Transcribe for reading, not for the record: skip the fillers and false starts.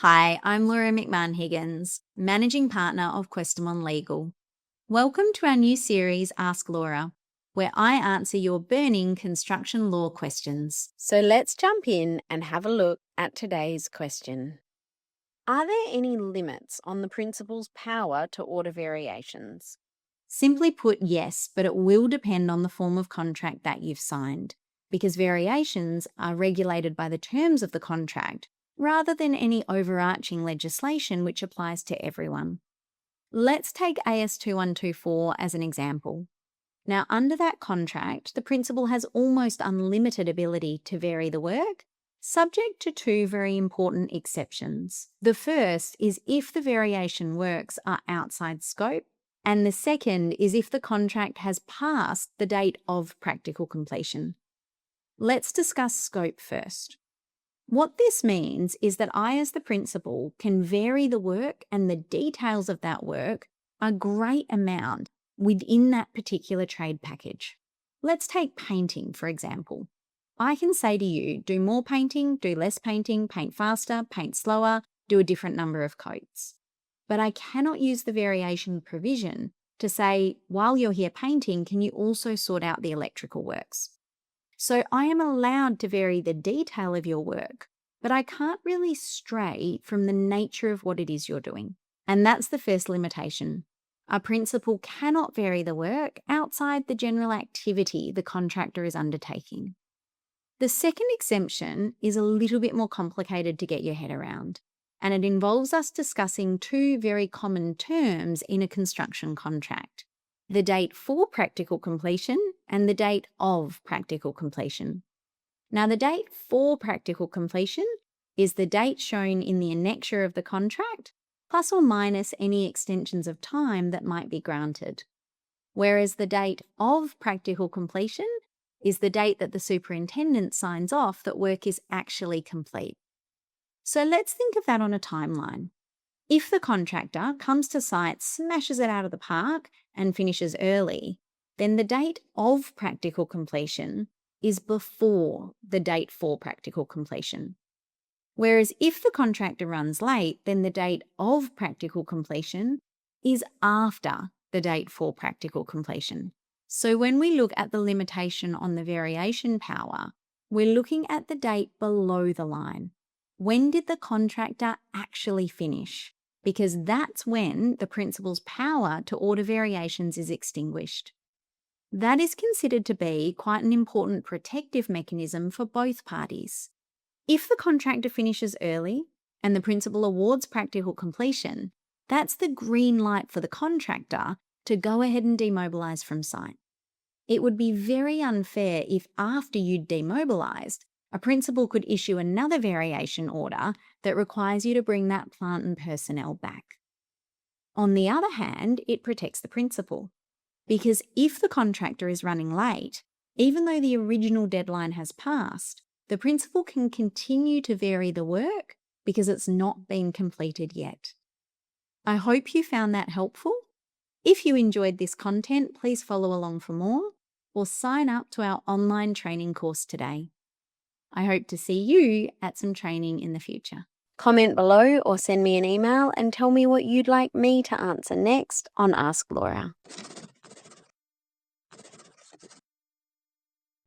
Hi, I'm Laura McMahon Higgins, Managing Partner of Questamon Legal. Welcome to our new series, Ask Laura, where I answer your burning construction law questions. So let's jump in and have a look at today's question. Are there any limits on the principal's power to order variations? Simply put, yes, but it will depend on the form of contract that you've signed, because variations are regulated by the terms of the contract rather than any overarching legislation which applies to everyone. Let's take AS 2124 as an example. Now, under that contract, the principal has almost unlimited ability to vary the work, subject to two very important exceptions. The first is if the variation works are outside scope, and the second is if the contract has passed the date of practical completion. Let's discuss scope first. What this means is that I, as the principal, can vary the work and the details of that work a great amount within that particular trade package. Let's take painting, for example. I can say to you, do more painting, do less painting, paint faster, paint slower, do a different number of coats. But I cannot use the variation provision to say, while you're here painting, can you also sort out the electrical works? So I am allowed to vary the detail of your work, but I can't really stray from the nature of what it is you're doing. And that's the first limitation. A principal cannot vary the work outside the general activity the contractor is undertaking. The second exemption is a little bit more complicated to get your head around, and it involves us discussing two very common terms in a construction contract: the date for practical completion and the date of practical completion. Now, the date for practical completion is the date shown in the annexure of the contract, plus or minus any extensions of time that might be granted. Whereas the date of practical completion is the date that the superintendent signs off that work is actually complete. So let's think of that on a timeline. If the contractor comes to site, smashes it out of the park, and finishes early, then the date of practical completion is before the date for practical completion. Whereas if the contractor runs late, then the date of practical completion is after the date for practical completion. So when we look at the limitation on the variation power, we're looking at the date below the line. When did the contractor actually finish? Because that's when the principal's power to order variations is extinguished. That is considered to be quite an important protective mechanism for both parties. If the contractor finishes early and the principal awards practical completion, that's the green light for the contractor to go ahead and demobilise from site. It would be very unfair if after you'd demobilised, a principal could issue another variation order that requires you to bring that plant and personnel back. On the other hand, it protects the principal, because if the contractor is running late, even though the original deadline has passed, the principal can continue to vary the work because it's not been completed yet. I hope you found that helpful. If you enjoyed this content, please follow along for more or sign up to our online training course today. I hope to see you at some training in the future. Comment below or send me an email and tell me what you'd like me to answer next on Ask Laura.